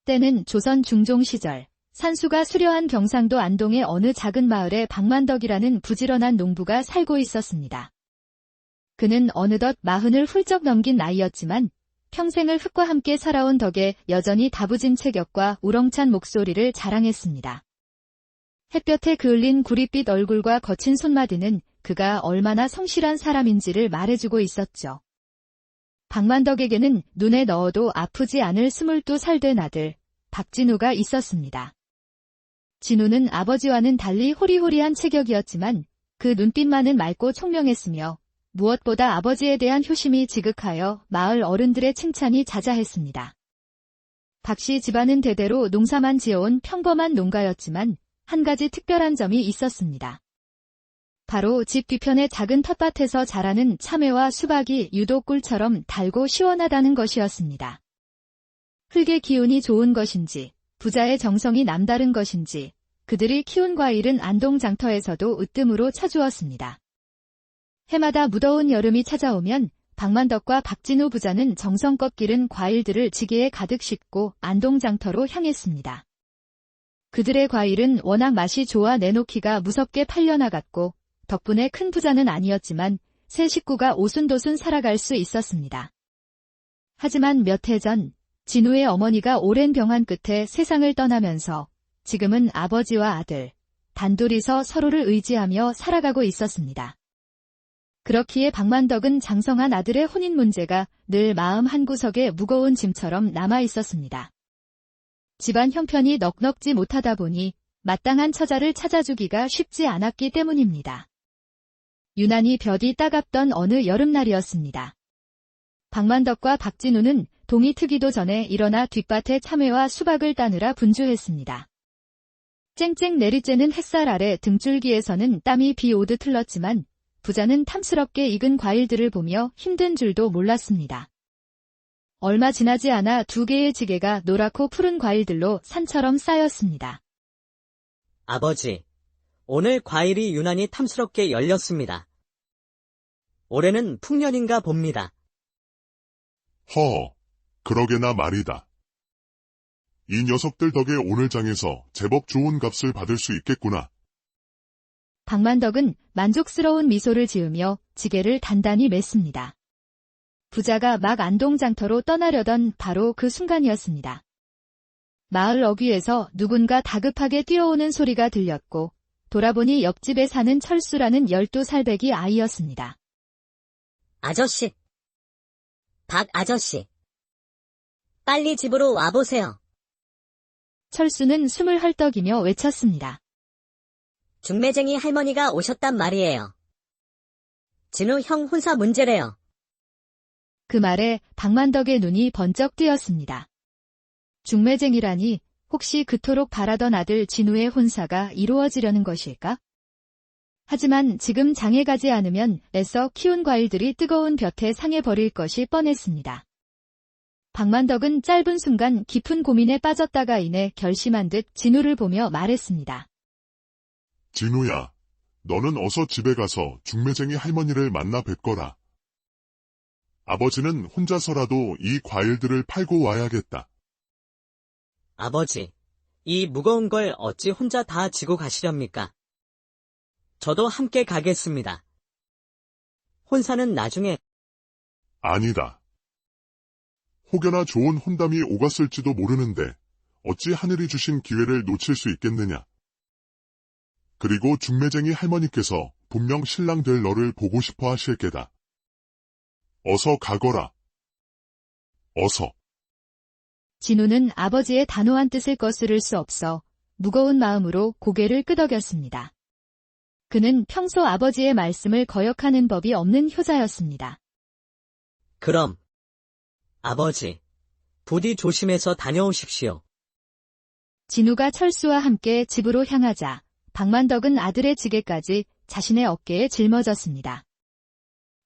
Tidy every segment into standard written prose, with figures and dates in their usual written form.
때는 조선 중종 시절 산수가 수려한 경상도 안동의 어느 작은 마을에 박만덕이라는 부지런한 농부가 살고 있었습니다. 그는 어느덧 40을 훌쩍 넘긴 나이였지만 평생을 흙과 함께 살아온 덕에 여전히 다부진 체격과 우렁찬 목소리를 자랑했습니다. 햇볕에 그을린 구릿빛 얼굴과 거친 손마디는 그가 얼마나 성실한 사람인지를 말해주고 있었죠. 박만덕에게는 눈에 넣어도 아프지 않을 22살 된 아들 박진우가 있었습니다. 진우는 아버지와는 달리 호리호리한 체격이었지만 그 눈빛만은 맑고 총명했으며 무엇보다 아버지에 대한 효심이 지극하여 마을 어른들의 칭찬이 자자했습니다. 박씨 집안은 대대로 농사만 지어온 평범한 농가였지만 한 가지 특별한 점이 있었습니다. 바로 집 뒤편의 작은 텃밭에서 자라는 참외와 수박이 유독 꿀처럼 달고 시원하다는 것이었습니다. 흙의 기운이 좋은 것인지 부자의 정성이 남다른 것인지 그들이 키운 과일은 안동 장터에서도 으뜸으로 쳐주었습니다. 해마다 무더운 여름이 찾아오면 박만덕과 박진우 부자는 정성껏 기른 과일들을 지게에 가득 싣고 안동 장터로 향했습니다. 그들의 과일은 워낙 맛이 좋아 내놓기가 무섭게 팔려나갔고 덕분에 큰 부자는 아니었지만 세 식구가 오순도순 살아갈 수 있었습니다. 하지만 몇 해 전 진우의 어머니가 오랜 병환 끝에 세상을 떠나면서 지금은 아버지와 아들, 단둘이서 서로를 의지하며 살아가고 있었습니다. 그렇기에 박만덕은 장성한 아들의 혼인 문제가 늘 마음 한구석에 무거운 짐처럼 남아 있었습니다. 집안 형편이 넉넉지 못하다 보니 마땅한 처자를 찾아주기가 쉽지 않았기 때문입니다. 유난히 볕이 따갑던 어느 여름날이었습니다. 박만덕과 박진우는 동이 트기도 전에 일어나 뒷밭에 참외와 수박을 따느라 분주했습니다. 쨍쨍 내리쬐는 햇살 아래 등줄기에서는 땀이 비 오듯 흘렀지만 부자는 탐스럽게 익은 과일들을 보며 힘든 줄도 몰랐습니다. 얼마 지나지 않아 2개의 지게가 노랗고 푸른 과일들로 산처럼 쌓였습니다. 아버지, 오늘 과일이 유난히 탐스럽게 열렸습니다. 올해는 풍년인가 봅니다. 그러게나 말이다. 이 녀석들 덕에 오늘 장에서 제법 좋은 값을 받을 수 있겠구나. 박만덕은 만족스러운 미소를 지으며 지게를 단단히 맸습니다. 부자가 막 안동 장터로 떠나려던 바로 그 순간이었습니다. 마을 어귀에서 누군가 다급하게 뛰어오는 소리가 들렸고 돌아보니 옆집에 사는 철수라는 12살배기 아이였습니다. 아저씨, 박 아저씨, 빨리 집으로 와보세요. 철수는 숨을 헐떡이며 외쳤습니다. 중매쟁이 할머니가 오셨단 말이에요. 진우 형 혼사 문제래요. 그 말에 박만덕의 눈이 번쩍 뜨였습니다. 중매쟁이라니 혹시 그토록 바라던 아들 진우의 혼사가 이루어지려는 것일까? 하지만 지금 장에 가지 않으면 애써 키운 과일들이 뜨거운 볕에 상해버릴 것이 뻔했습니다. 박만덕은 짧은 순간 깊은 고민에 빠졌다가 이내 결심한 듯 진우를 보며 말했습니다. 진우야, 너는 어서 집에 가서 중매쟁이 할머니를 만나 뵙거라. 아버지는 혼자서라도 이 과일들을 팔고 와야겠다. 아버지, 이 무거운 걸 어찌 혼자 다 지고 가시렵니까? 저도 함께 가겠습니다. 혼사는 나중에. 아니다. 혹여나 좋은 혼담이 오갔을지도 모르는데 어찌 하늘이 주신 기회를 놓칠 수 있겠느냐. 그리고 중매쟁이 할머니께서 분명 신랑 될 너를 보고 싶어 하실 게다. 어서 가거라. 어서. 진우는 아버지의 단호한 뜻을 거스를 수 없어 무거운 마음으로 고개를 끄덕였습니다. 그는 평소 아버지의 말씀을 거역하는 법이 없는 효자였습니다. 그럼, 아버지, 부디 조심해서 다녀오십시오. 진우가 철수와 함께 집으로 향하자 박만덕은 아들의 지게까지 자신의 어깨에 짊어졌습니다.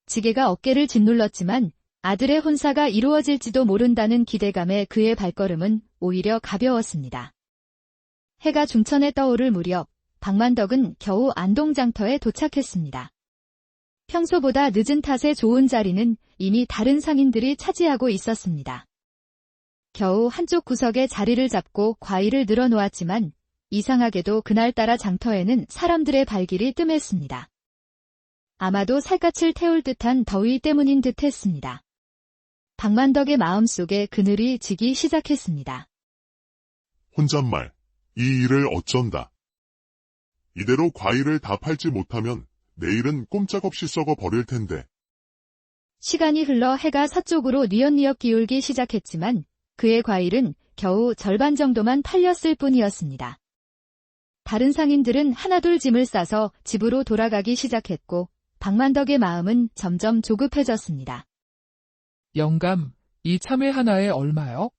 지게가 어깨를 짓눌렀지만 아들의 혼사가 이루어질지도 모른다는 기대감에 그의 발걸음은 오히려 가벼웠습니다. 해가 중천에 떠오를 무렵 박만덕은 겨우 안동장터에 도착했습니다. 평소보다 늦은 탓에 좋은 자리는 이미 다른 상인들이 차지하고 있었습니다. 겨우 한쪽 구석에 자리를 잡고 과일을 늘어놓았지만 이상하게도 그날따라 장터에는 사람들의 발길이 뜸했습니다. 아마도 살갗을 태울 듯한 더위 때문인 듯 했습니다. 박만덕의 마음속에 그늘이 지기 시작했습니다. 혼잣말, 이 일을 어쩐다. 이대로 과일을 다 팔지 못하면 내일은 꼼짝없이 썩어 버릴 텐데. 시간이 흘러 해가 서쪽으로 뉘엿뉘엿 기울기 시작했지만 그의 과일은 겨우 절반 정도만 팔렸을 뿐이었습니다. 다른 상인들은 하나둘 짐을 싸서 집으로 돌아가기 시작했고 박만덕의 마음은 점점 조급해졌습니다. 영감, 이 참외 하나에 얼마요?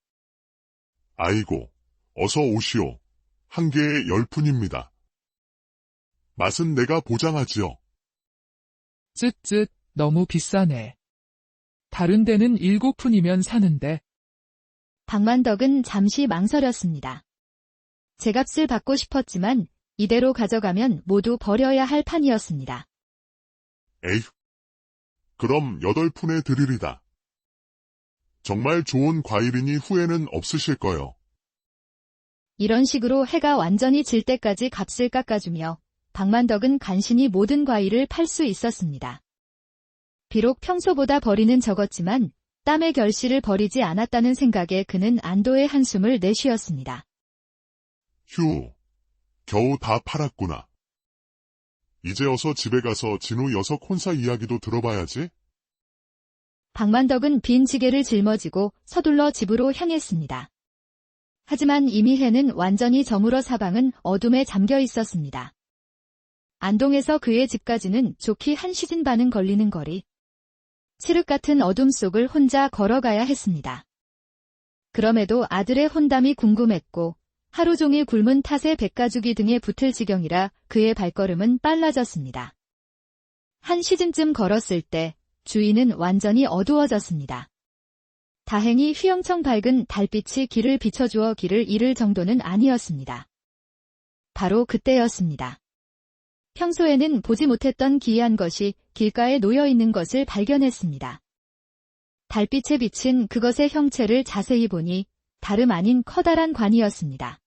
아이고, 어서 오시오. 한 개에 10푼입니다. 맛은 내가 보장하지요. 쯧쯧, 너무 비싸네. 다른 데는 7푼이면 사는데. 박만덕은 잠시 망설였습니다. 제값을 받고 싶었지만 이대로 가져가면 모두 버려야 할 판이었습니다. 에휴. 그럼 8푼에 드리리다. 정말 좋은 과일이니 후회는 없으실 거요. 이런 식으로 해가 완전히 질 때까지 값을 깎아주며 박만덕은 간신히 모든 과일을 팔 수 있었습니다. 비록 평소보다 벌이는 적었지만 땀의 결실을 버리지 않았다는 생각에 그는 안도의 한숨을 내쉬었습니다. 휴, 겨우 다 팔았구나. 이제 어서 집에 가서 진우 녀석 혼사 이야기도 들어봐야지. 박만덕은 빈 지게를 짊어지고 서둘러 집으로 향했습니다. 하지만 이미 해는 완전히 저물어 사방은 어둠에 잠겨 있었습니다. 안동에서 그의 집까지는 좋기 한 시즌 반은 걸리는 거리. 칠흑 같은 어둠 속을 혼자 걸어가야 했습니다. 그럼에도 아들의 혼담이 궁금했고 하루 종일 굶은 탓에 백가죽이 등에 붙을 지경이라 그의 발걸음은 빨라졌습니다. 한 시즌쯤 걸었을 때 주위는 완전히 어두워졌습니다. 다행히 휘영청 밝은 달빛이 길을 비춰주어 길을 잃을 정도는 아니었습니다. 바로 그때였습니다. 평소에는 보지 못했던 기이한 것이 길가에 놓여 있는 것을 발견했습니다. 달빛에 비친 그것의 형체를 자세히 보니 다름 아닌 커다란 관이었습니다.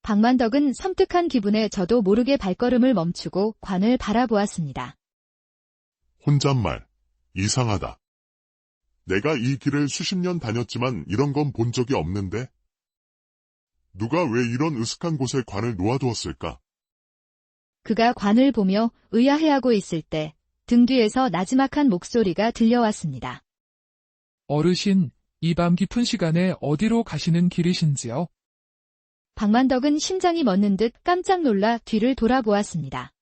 박만덕은 섬뜩한 기분에 저도 모르게 발걸음을 멈추고 관을 바라보았습니다. 혼잣말, 이상하다. 내가 이 길을 수십 년 다녔지만 이런 건 본 적이 없는데? 누가 왜 이런 으슥한 곳에 관을 놓아두었을까? 그가 관을 보며 의아해하고 있을 때 등 뒤에서 나지막한 목소리가 들려왔습니다. 어르신, 이 밤 깊은 시간에 어디로 가시는 길이신지요? 박만덕은 심장이 멎는 듯 깜짝 놀라 뒤를 돌아보았습니다.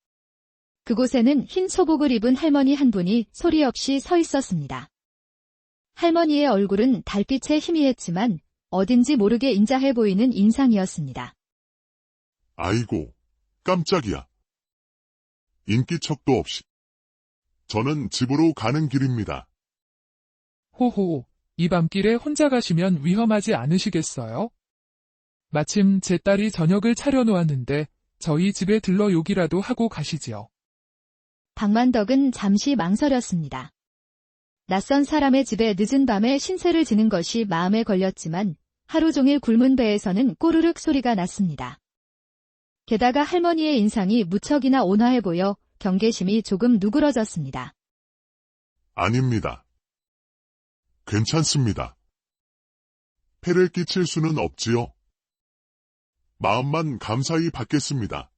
그곳에는 흰 소복을 입은 할머니 한 분이 소리 없이 서 있었습니다. 할머니의 얼굴은 달빛에 희미했지만 어딘지 모르게 인자해 보이는 인상이었습니다. 아이고, 깜짝이야. 인기척도 없이. 저는 집으로 가는 길입니다. 호호, 이 밤길에 혼자 가시면 위험하지 않으시겠어요? 마침 제 딸이 저녁을 차려놓았는데 저희 집에 들러 요기라도 하고 가시지요. 박만덕은 잠시 망설였습니다. 낯선 사람의 집에 늦은 밤에 신세를 지는 것이 마음에 걸렸지만 하루 종일 굶은 배에서는 꼬르륵 소리가 났습니다. 게다가 할머니의 인상이 무척이나 온화해 보여 경계심이 조금 누그러졌습니다. 아닙니다. 괜찮습니다. 폐를 끼칠 수는 없지요. 마음만 감사히 받겠습니다.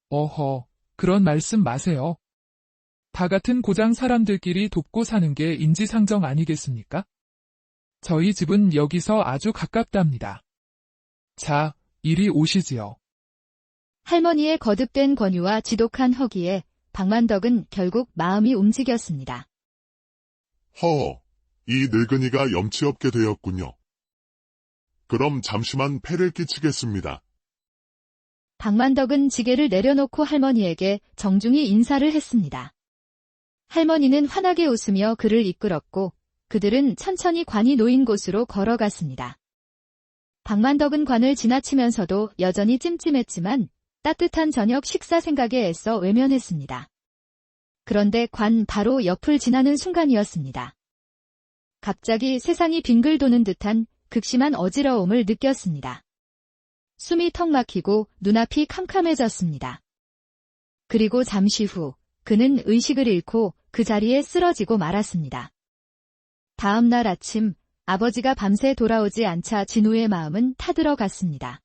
어허, 그런 말씀 마세요. 다 같은 고장 사람들끼리 돕고 사는 게 인지상정 아니겠습니까? 저희 집은 여기서 아주 가깝답니다. 자, 이리 오시지요. 할머니의 거듭된 권유와 지독한 허기에 박만덕은 결국 마음이 움직였습니다. 허, 이 늙은이가 염치 없게 되었군요. 그럼 잠시만 폐를 끼치겠습니다. 박만덕은 지게를 내려놓고 할머니에게 정중히 인사를 했습니다. 할머니는 환하게 웃으며 그를 이끌었고 그들은 천천히 관이 놓인 곳으로 걸어갔습니다. 박만덕은 관을 지나치면서도 여전히 찜찜했지만 따뜻한 저녁 식사 생각에 애써 외면했습니다. 그런데 관 바로 옆을 지나는 순간이었습니다. 갑자기 세상이 빙글 도는 듯한 극심한 어지러움을 느꼈습니다. 숨이 턱 막히고 눈앞이 캄캄해졌습니다. 그리고 잠시 후 그는 의식을 잃고 그 자리에 쓰러지고 말았습니다. 다음 날 아침 아버지가 밤새 돌아오지 않자 진우의 마음은 타들어갔습니다.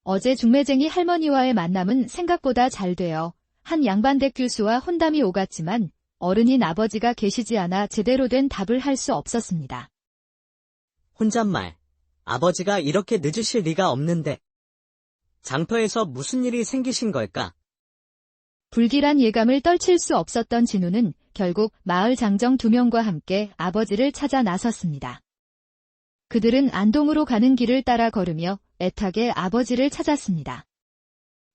어제 중매쟁이 할머니와의 만남은 생각보다 잘 되어 한 양반댁 교수와 혼담이 오갔지만 어른인 아버지가 계시지 않아 제대로 된 답을 할 수 없었습니다. 혼잣말. 아버지가 이렇게 늦으실 리가 없는데. 장터에서 무슨 일이 생기신 걸까? 불길한 예감을 떨칠 수 없었던 진우는 결국 마을 장정 2명과 함께 아버지를 찾아 나섰습니다. 그들은 안동으로 가는 길을 따라 걸으며 애타게 아버지를 찾았습니다.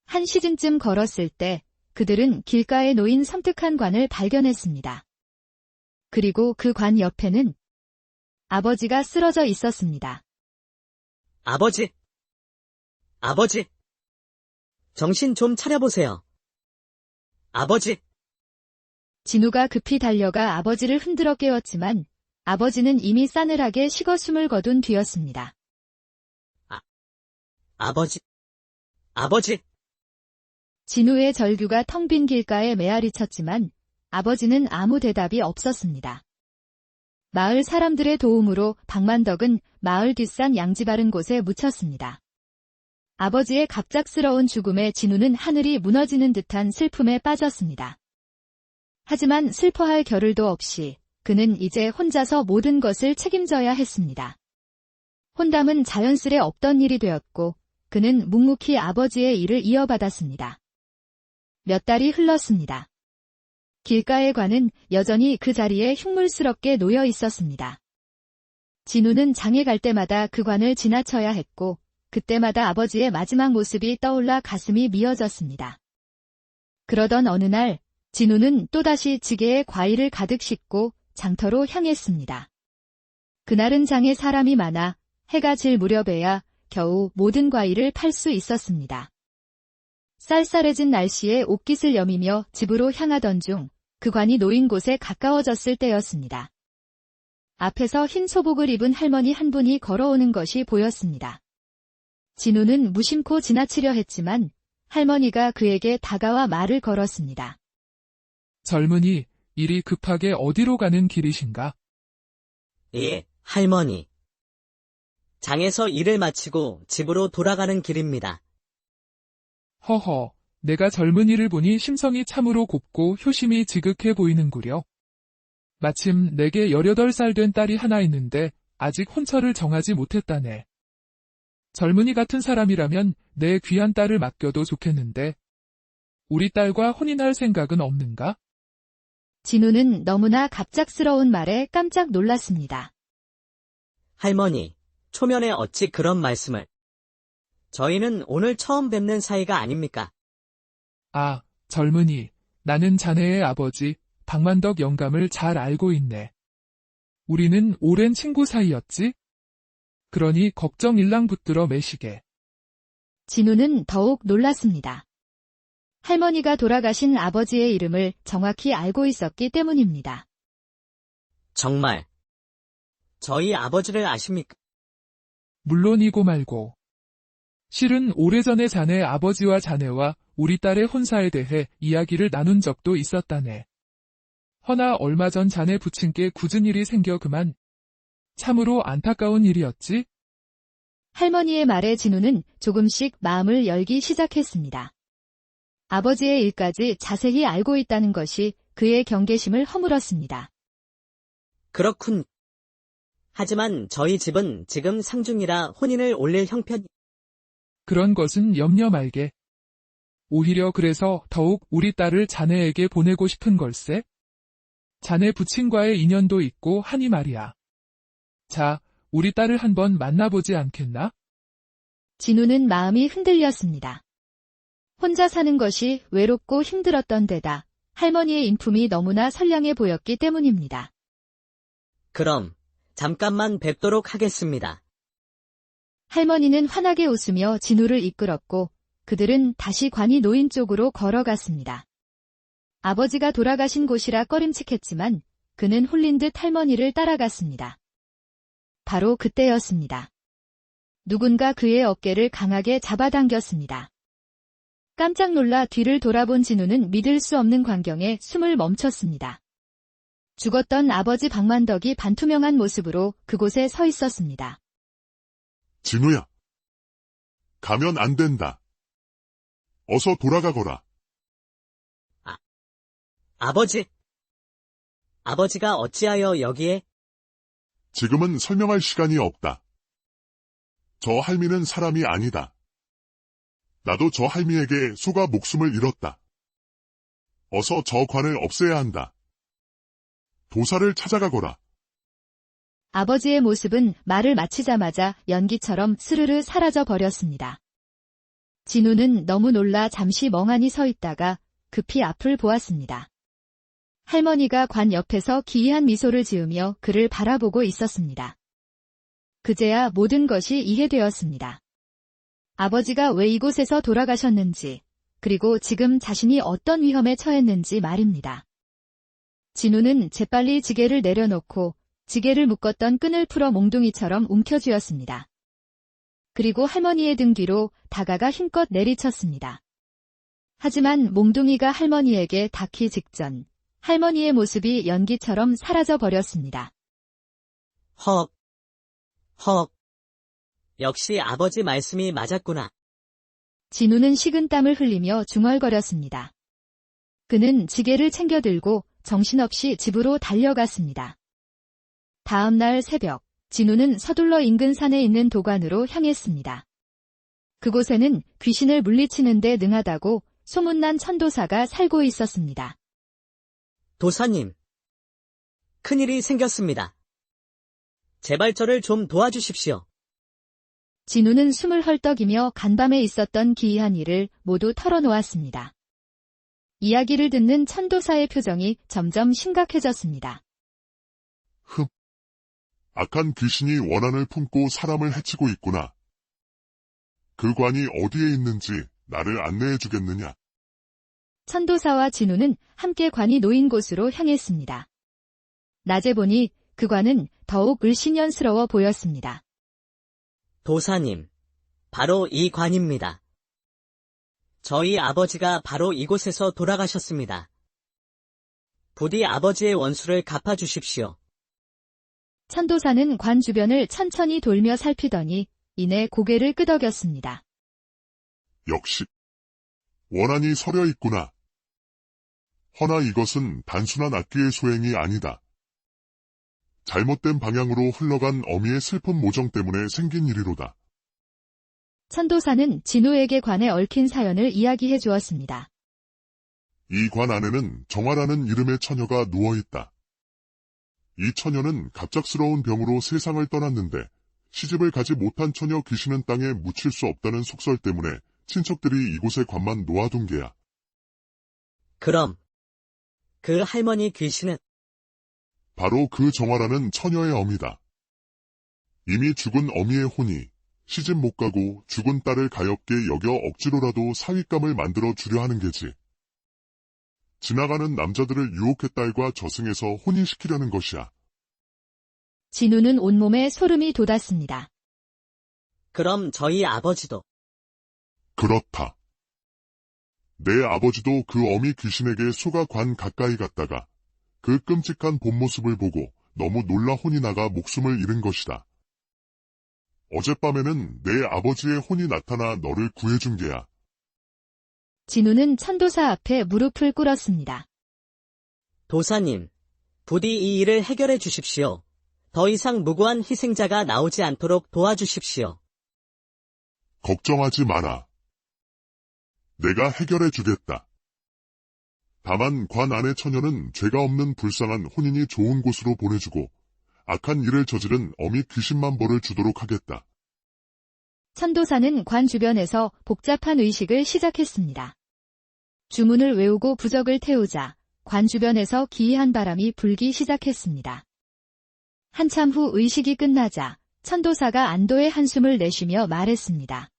한 시즌쯤 걸었을 때 그들은 길가에 놓인 섬뜩한 관을 발견했습니다. 그리고 그 관 옆에는 아버지가 쓰러져 있었습니다. 아버지! 아버지! 정신 좀 차려보세요. 아버지! 진우가 급히 달려가 아버지를 흔들어 깨웠지만 아버지는 이미 싸늘하게 식어 숨을 거둔 뒤였습니다. 아버지! 아버지! 진우의 절규가 텅 빈 길가에 메아리 쳤지만 아버지는 아무 대답이 없었습니다. 마을 사람들의 도움으로 박만덕은 마을 뒷산 양지 바른 곳에 묻혔습니다. 아버지의 갑작스러운 죽음에 진우는 하늘이 무너지는 듯한 슬픔에 빠졌습니다. 하지만 슬퍼할 겨를도 없이 그는 이제 혼자서 모든 것을 책임져야 했습니다. 혼담은 자연스레 없던 일이 되었고 그는 묵묵히 아버지의 일을 이어받았습니다. 몇 달이 흘렀습니다. 길가의 관은 여전히 그 자리에 흉물스럽게 놓여 있었습니다. 진우는 장에 갈 때마다 그 관을 지나쳐야 했고 그때마다 아버지의 마지막 모습이 떠올라 가슴이 미어졌습니다. 그러던 어느 날 진우는 또다시 지게에 과일을 가득 싣고 장터로 향했습니다. 그날은 장에 사람이 많아 해가 질 무렵에야 겨우 모든 과일을 팔 수 있었습니다. 쌀쌀해진 날씨에 옷깃을 여미며 집으로 향하던 중 그 관이 놓인 곳에 가까워졌을 때였습니다. 앞에서 흰 소복을 입은 할머니 한 분이 걸어오는 것이 보였습니다. 진우는 무심코 지나치려 했지만 할머니가 그에게 다가와 말을 걸었습니다. 젊은이, 일이 급하게 어디로 가는 길이신가? 예, 할머니. 장에서 일을 마치고 집으로 돌아가는 길입니다. 허허, 내가 젊은이를 보니 심성이 참으로 곱고 효심이 지극해 보이는구려. 마침 내게 18살 된 딸이 하나 있는데 아직 혼처를 정하지 못했다네. 젊은이 같은 사람이라면 내 귀한 딸을 맡겨도 좋겠는데 우리 딸과 혼인할 생각은 없는가? 진우는 너무나 갑작스러운 말에 깜짝 놀랐습니다. 할머니, 초면에 어찌 그런 말씀을. 저희는 오늘 처음 뵙는 사이가 아닙니까? 아, 젊은이, 나는 자네의 아버지 박만덕 영감을 잘 알고 있네. 우리는 오랜 친구 사이였지? 그러니 걱정 일랑 붙들어 매시게. 진우는 더욱 놀랐습니다. 할머니가 돌아가신 아버지의 이름을 정확히 알고 있었기 때문입니다. 정말. 저희 아버지를 아십니까? 물론이고 말고. 실은 오래전에 자네 아버지와 자네와 우리 딸의 혼사에 대해 이야기를 나눈 적도 있었다네. 허나 얼마 전 자네 부친께 굳은 일이 생겨 그만. 참으로 안타까운 일이었지? 할머니의 말에 진우는 조금씩 마음을 열기 시작했습니다. 아버지의 일까지 자세히 알고 있다는 것이 그의 경계심을 허물었습니다. 그렇군. 하지만 저희 집은 지금 상중이라 혼인을 올릴 형편. 그런 것은 염려 말게. 오히려 그래서 더욱 우리 딸을 자네에게 보내고 싶은 걸세? 자네 부친과의 인연도 있고 하니 말이야. 자, 우리 딸을 한번 만나보지 않겠나? 진우는 마음이 흔들렸습니다. 혼자 사는 것이 외롭고 힘들었던 데다 할머니의 인품이 너무나 선량해 보였기 때문입니다. 그럼 잠깐만 뵙도록 하겠습니다. 할머니는 환하게 웃으며 진우를 이끌었고 그들은 다시 관이 놓인 쪽으로 걸어갔습니다. 아버지가 돌아가신 곳이라 꺼림칙했지만 그는 홀린 듯 할머니를 따라갔습니다. 바로 그때였습니다. 누군가 그의 어깨를 강하게 잡아당겼습니다. 깜짝 놀라 뒤를 돌아본 진우는 믿을 수 없는 광경에 숨을 멈췄습니다. 죽었던 아버지 박만덕이 반투명한 모습으로 그곳에 서 있었습니다. 진우야. 가면 안 된다. 어서 돌아가거라. 아버지! 아버지가 어찌하여 여기에? 지금은 설명할 시간이 없다. 저 할미는 사람이 아니다. 나도 저 할미에게 속아 목숨을 잃었다. 어서 저 관을 없애야 한다. 도사를 찾아가거라. 아버지의 모습은 말을 마치자마자 연기처럼 스르르 사라져 버렸습니다. 진우는 너무 놀라 잠시 멍하니 서 있다가 급히 앞을 보았습니다. 할머니가 관 옆에서 기이한 미소를 지으며 그를 바라보고 있었습니다. 그제야 모든 것이 이해되었습니다. 아버지가 왜 이곳에서 돌아가셨는지, 그리고 지금 자신이 어떤 위험에 처했는지 말입니다. 진우는 재빨리 지게를 내려놓고 지게를 묶었던 끈을 풀어 몽둥이처럼 움켜쥐었습니다. 그리고 할머니의 등 뒤로 다가가 힘껏 내리쳤습니다. 하지만 몽둥이가 할머니에게 닿기 직전 할머니의 모습이 연기처럼 사라져 버렸습니다. 헉. 역시 아버지 말씀이 맞았구나. 진우는 식은땀을 흘리며 중얼거렸습니다. 그는 지게를 챙겨 들고 정신없이 집으로 달려갔습니다. 다음 날 새벽, 진우는 서둘러 인근 산에 있는 도관으로 향했습니다. 그곳에는 귀신을 물리치는 데 능하다고 소문난 천도사가 살고 있었습니다. 도사님. 큰일이 생겼습니다. 제발 저를 좀 도와주십시오. 진우는 숨을 헐떡이며 간밤에 있었던 기이한 일을 모두 털어놓았습니다. 이야기를 듣는 천도사의 표정이 점점 심각해졌습니다. 악한 귀신이 원한을 품고 사람을 해치고 있구나. 그 관이 어디에 있는지 나를 안내해 주겠느냐? 천도사와 진우는 함께 관이 놓인 곳으로 향했습니다. 낮에 보니 그 관은 더욱 을씨년스러워 보였습니다. 도사님, 바로 이 관입니다. 저희 아버지가 바로 이곳에서 돌아가셨습니다. 부디 아버지의 원수를 갚아주십시오. 천도사는 관 주변을 천천히 돌며 살피더니 이내 고개를 끄덕였습니다. 역시 원한이 서려 있구나. 허나 이것은 단순한 악기의 소행이 아니다. 잘못된 방향으로 흘러간 어미의 슬픈 모정 때문에 생긴 일이로다. 천도사는 진우에게 관에 얽힌 사연을 이야기해 주었습니다. 이 관 안에는 정화라는 이름의 처녀가 누워있다. 이 처녀는 갑작스러운 병으로 세상을 떠났는데 시집을 가지 못한 처녀 귀신은 땅에 묻힐 수 없다는 속설 때문에 친척들이 이곳에 관만 놓아둔 게야. 그럼 그 할머니 귀신은? 바로 그 정화라는 처녀의 어미다. 이미 죽은 어미의 혼이 시집 못 가고 죽은 딸을 가엾게 여겨 억지로라도 사윗감을 만들어 주려 하는 게지. 지나가는 남자들을 유혹해 딸과 저승에서 혼인시키려는 것이야. 진우는 온몸에 소름이 돋았습니다. 그럼 저희 아버지도? 그렇다. 내 아버지도 그 어미 귀신에게 속아 관 가까이 갔다가 그 끔찍한 본 모습을 보고 너무 놀라 혼이 나가 목숨을 잃은 것이다. 어젯밤에는 내 아버지의 혼이 나타나 너를 구해준 게야. 진우는 천도사 앞에 무릎을 꿇었습니다. 도사님, 부디 이 일을 해결해 주십시오. 더 이상 무고한 희생자가 나오지 않도록 도와주십시오. 걱정하지 마라. 내가 해결해 주겠다. 다만 관 안의 처녀는 죄가 없는 불쌍한 혼인이 좋은 곳으로 보내주고 악한 일을 저지른 어미 귀신만 벌을 주도록 하겠다. 천도사는 관 주변에서 복잡한 의식을 시작했습니다. 주문을 외우고 부적을 태우자 관 주변에서 기이한 바람이 불기 시작했습니다. 한참 후 의식이 끝나자 천도사가 안도의 한숨을 내쉬며 말했습니다.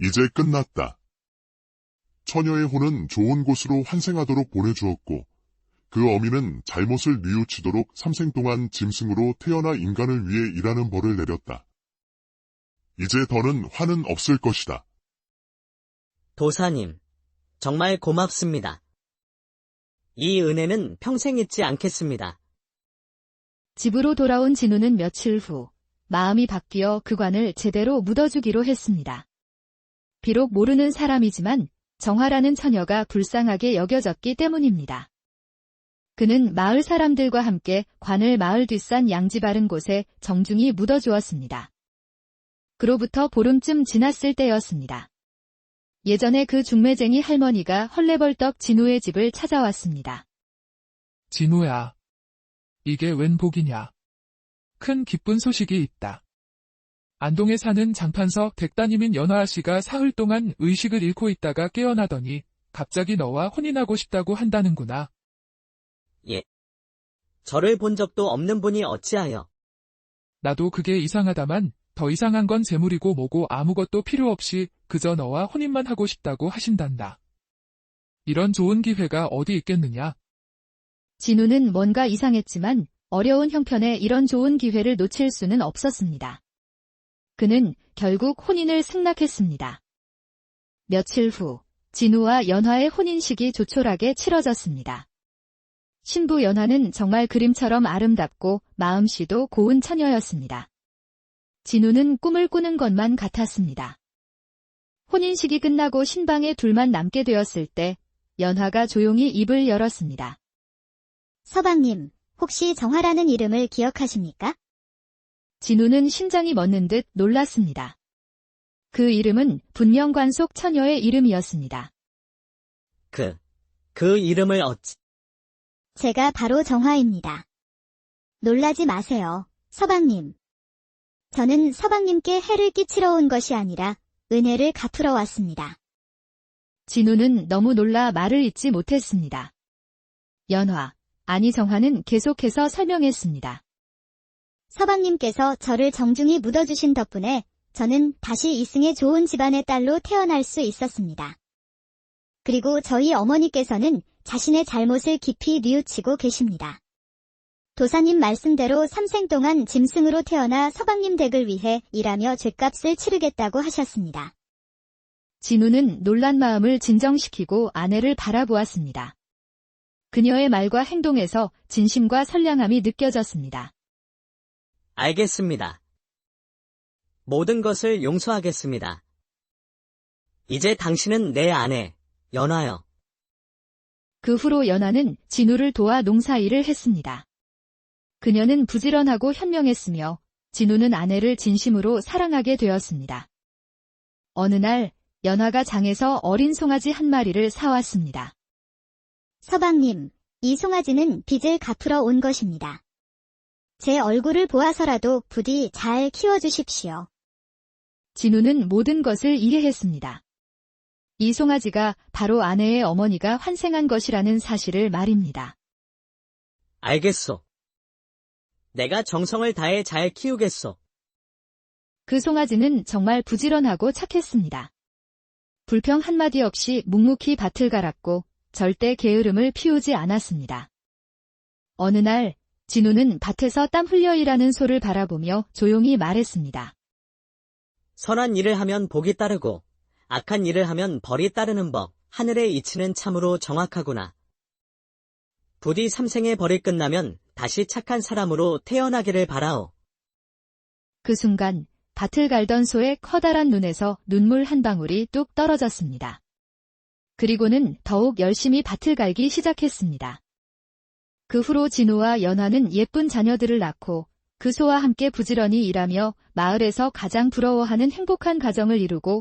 이제 끝났다. 처녀의 혼은 좋은 곳으로 환생하도록 보내주었고 그 어미는 잘못을 뉘우치도록 삼생 동안 짐승으로 태어나 인간을 위해 일하는 벌을 내렸다. 이제 더는 화는 없을 것이다. 도사님, 정말 고맙습니다. 이 은혜는 평생 잊지 않겠습니다. 집으로 돌아온 진우는 며칠 후 마음이 바뀌어 그 관을 제대로 묻어주기로 했습니다. 비록 모르는 사람이지만 정화라는 처녀가 불쌍하게 여겨졌기 때문입니다. 그는 마을 사람들과 함께 관을 마을 뒷산 양지 바른 곳에 정중히 묻어주었습니다. 그로부터 보름쯤 지났을 때였습니다. 예전에 그 중매쟁이 할머니가 헐레벌떡 진우의 집을 찾아왔습니다. 진우야. 이게 웬 복이냐. 큰 기쁜 소식이 있다. 안동에 사는 장판석 댁따님인 연화 씨가 사흘 동안 의식을 잃고 있다가 깨어나더니 갑자기 너와 혼인하고 싶다고 한다는구나. 예. 저를 본 적도 없는 분이 어찌하여. 나도 그게 이상하다만 더 이상한 건 재물이고 뭐고 아무것도 필요 없이 그저 너와 혼인만 하고 싶다고 하신단다. 이런 좋은 기회가 어디 있겠느냐? 진우는 뭔가 이상했지만 어려운 형편에 이런 좋은 기회를 놓칠 수는 없었습니다. 그는 결국 혼인을 승낙했습니다. 며칠 후 진우와 연화의 혼인식이 조촐하게 치러졌습니다. 신부 연화는 정말 그림처럼 아름답고 마음씨도 고운 처녀였습니다. 진우는 꿈을 꾸는 것만 같았습니다. 혼인식이 끝나고 신방에 둘만 남게 되었을 때 연화가 조용히 입을 열었습니다. 서방님, 혹시 정화라는 이름을 기억하십니까? 진우는 심장이 멎는 듯 놀랐습니다. 그 이름은 분명 관속 처녀의 이름이었습니다. 그 이름을 어찌... 제가 바로 정화입니다. 놀라지 마세요, 서방님. 저는 서방님께 해를 끼치러 온 것이 아니라 은혜를 갚으러 왔습니다. 진우는 너무 놀라 말을 잇지 못했습니다. 연화, 아니 정화는 계속해서 설명했습니다. 서방님께서 저를 정중히 묻어주신 덕분에 저는 다시 이승의 좋은 집안의 딸로 태어날 수 있었습니다. 그리고 저희 어머니께서는 자신의 잘못을 깊이 뉘우치고 계십니다. 도사님 말씀대로 삼생 동안 짐승으로 태어나 서방님 댁을 위해 일하며 죗값을 치르겠다고 하셨습니다. 진우는 놀란 마음을 진정시키고 아내를 바라보았습니다. 그녀의 말과 행동에서 진심과 선량함이 느껴졌습니다. 알겠습니다. 모든 것을 용서하겠습니다. 이제 당신은 내 아내, 연화여. 그 후로 연화는 진우를 도와 농사일을 했습니다. 그녀는 부지런하고 현명했으며 진우는 아내를 진심으로 사랑하게 되었습니다. 어느 날 연화가 장에서 어린 송아지 한 마리를 사왔습니다. 서방님, 이 송아지는 빚을 갚으러 온 것입니다. 제 얼굴을 보아서라도 부디 잘 키워주십시오. 진우는 모든 것을 이해했습니다. 이 송아지가 바로 아내의 어머니가 환생한 것이라는 사실을 말입니다. 알겠소. 내가 정성을 다해 잘 키우겠소. 그 송아지는 정말 부지런하고 착했습니다. 불평 한마디 없이 묵묵히 밭을 갈았고 절대 게으름을 피우지 않았습니다. 어느 날 진우는 밭에서 땀 흘려 일하는 소를 바라보며 조용히 말했습니다. 선한 일을 하면 복이 따르고 악한 일을 하면 벌이 따르는 법, 하늘의 이치는 참으로 정확하구나. 부디 삼생의 벌이 끝나면 다시 착한 사람으로 태어나기를 바라오. 그 순간 밭을 갈던 소의 커다란 눈에서 눈물 한 방울이 뚝 떨어졌습니다. 그리고는 더욱 열심히 밭을 갈기 시작했습니다. 그 후로 진우와 연화는 예쁜 자녀들을 낳고 그 소와 함께 부지런히 일하며 마을에서 가장 부러워하는 행복한 가정을 이루고